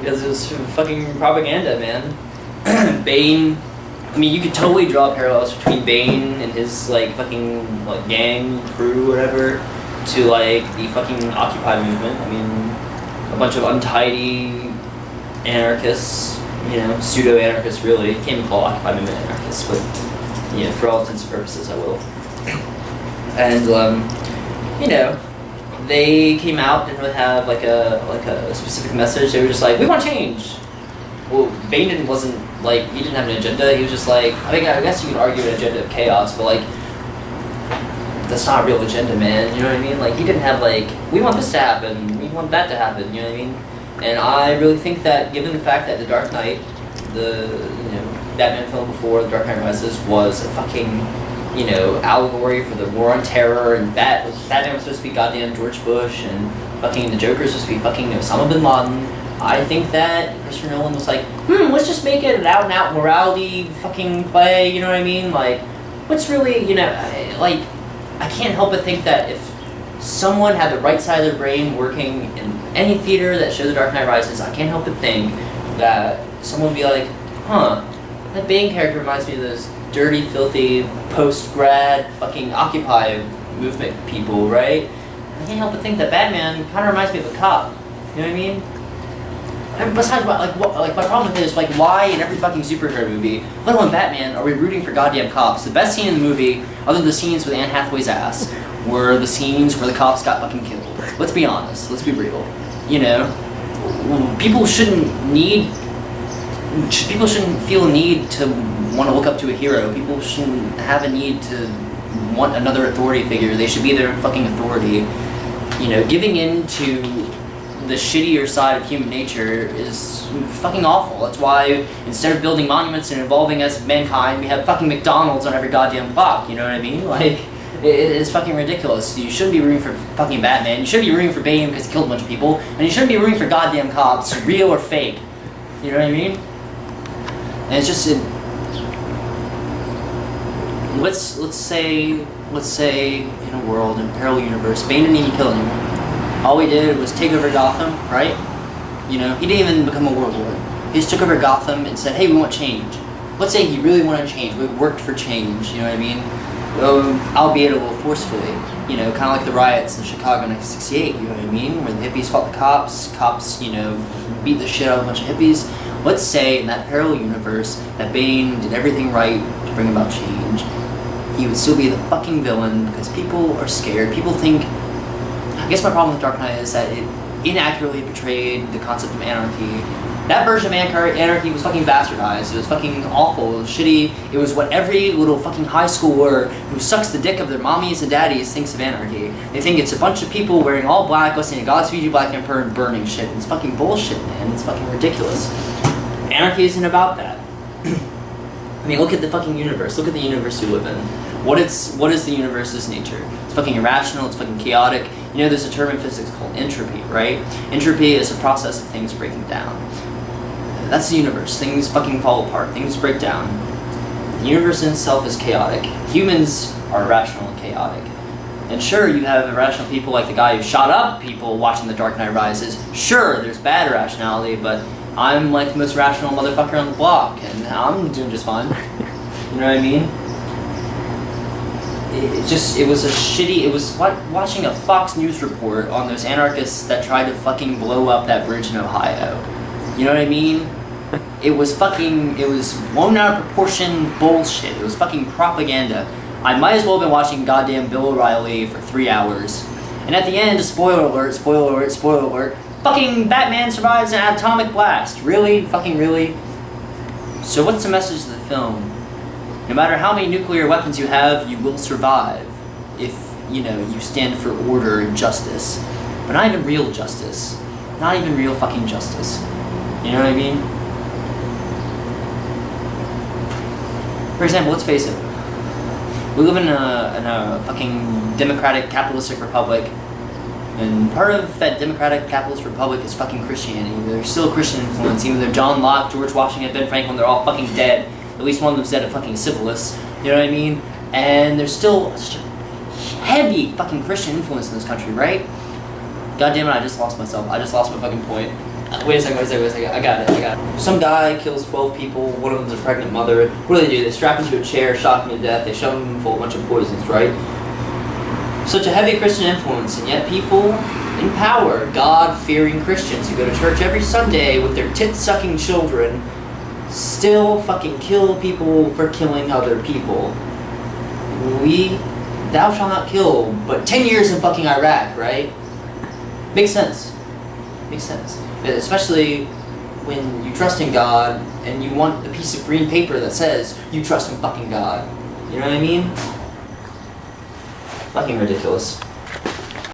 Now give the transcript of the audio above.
Because it was fucking propaganda, man. Bane, I mean, you could totally draw parallels between Bane and his, like, fucking, like, gang, crew, whatever, to, like, the fucking Occupy movement. I mean, a bunch of untidy anarchists, you know, pseudo-anarchists, really. Can't even call Occupy movement anarchists, but, you know, for all intents and purposes, I will. And, you know, they came out, didn't really have, like a specific message. They were just like, we want change. Well, Bane wasn't, like, he didn't have an agenda. He was just like, I guess you could argue an agenda of chaos, but, like, that's not a real agenda, man. You know what I mean? Like, he didn't have, like, we want this to happen, we want that to happen, you know what I mean? And I really think that, given the fact that The Dark Knight, the, you know, Batman film before The Dark Knight Rises was a fucking, you know, allegory for the war on terror, and Batman was supposed to be goddamn George Bush, and fucking the Joker was supposed to be fucking Osama bin Laden. I think that Christopher Nolan was like, let's just make it an out-and-out morality fucking play, you know what I mean? Like, what's really, you know, I can't help but think that if someone had the right side of their brain working in any theater that showed The Dark Knight Rises, I can't help but think that someone would be like, that Bane character reminds me of those dirty, filthy, post-grad fucking Occupy movement people, right? I can't help but think that Batman kind of reminds me of a cop, you know what I mean? And besides, like my problem with it is, like, why in every fucking superhero movie, let alone Batman, are we rooting for goddamn cops? The best scene in the movie, other than the scenes with Anne Hathaway's ass, were the scenes where the cops got fucking killed. Let's be honest. Let's be real. You know, people shouldn't feel a need to want to look up to a hero. People shouldn't have a need to want another authority figure. They should be their fucking authority. You know, giving in to the shittier side of human nature is fucking awful. That's why instead of building monuments and evolving as mankind, we have fucking McDonald's on every goddamn block, you know what I mean? Like, it's fucking ridiculous. You shouldn't be rooting for fucking Batman. You shouldn't be rooting for Bane because he killed a bunch of people. And you shouldn't be rooting for goddamn cops, real or fake. You know what I mean? And it's just, let's say in a world, in a parallel universe, Bane didn't even kill anyone. All he did was take over Gotham, right? You know, he didn't even become a warlord. He just took over Gotham and said, hey, we want change. Let's say he really wanted change. We worked for change, you know what I mean? Albeit a little forcefully. You know, kind of like the riots in Chicago in 1968, you know what I mean? Where the hippies fought the cops, you know, beat the shit out of a bunch of hippies. Let's say in that parallel universe that Bane did everything right to bring about change. He would still be the fucking villain because people are scared. People think... I guess my problem with Dark Knight is that it inaccurately portrayed the concept of anarchy. That version of anarchy was fucking bastardized. It was fucking awful. It was shitty. It was what every little fucking high schooler who sucks the dick of their mommies and daddies thinks of anarchy. They think it's a bunch of people wearing all black, listening to Godspeed You Black Emperor and burning shit. It's fucking bullshit, man. It's fucking ridiculous. Anarchy isn't about that. I mean, look at the fucking universe. Look at the universe we live in. What is the universe's nature? It's fucking irrational. It's fucking chaotic. You know, there's a term in physics called entropy, right? Entropy is a process of things breaking down. That's the universe. Things fucking fall apart. Things break down. The universe in itself is chaotic. Humans are irrational and chaotic. And sure, you have irrational people like the guy who shot up people watching The Dark Knight Rises. Sure, there's bad irrationality, but I'm like the most rational motherfucker on the block, and I'm doing just fine. You know what I mean? It was watching a Fox News report on those anarchists that tried to fucking blow up that bridge in Ohio. You know what I mean? It was blown out of proportion bullshit. It was fucking propaganda. I might as well have been watching goddamn Bill O'Reilly for 3 hours. And at the end, spoiler alert, fucking Batman survives an atomic blast. Really? Fucking really? So what's the message of the film? No matter how many nuclear weapons you have, you will survive if, you know, you stand for order and justice. But not even real justice. Not even real fucking justice. You know what I mean? For example, let's face it. We live in a fucking democratic capitalistic republic, and part of that democratic capitalist republic is fucking Christianity. There's still a Christian influence, even though John Locke, George Washington, Ben Franklin, they're all fucking dead. At least one of them's dead of fucking syphilis. You know what I mean? And there's still such a heavy fucking Christian influence in this country, right? God damn it, I just lost myself. I just lost my fucking point. Wait a second. I got it. Some guy kills 12 people, one of them's a pregnant mother. What do? They strap him to a chair, shock him to death, they shove him full of a bunch of poisons, right? Such a heavy Christian influence, and yet people in power, God-fearing Christians who go to church every Sunday with their tit-sucking children, still fucking kill people for killing other people. Thou shalt not kill, but 10 years in fucking Iraq, right? Makes sense. Especially when you trust in God and you want a piece of green paper that says you trust in fucking God. You know what I mean? Fucking ridiculous.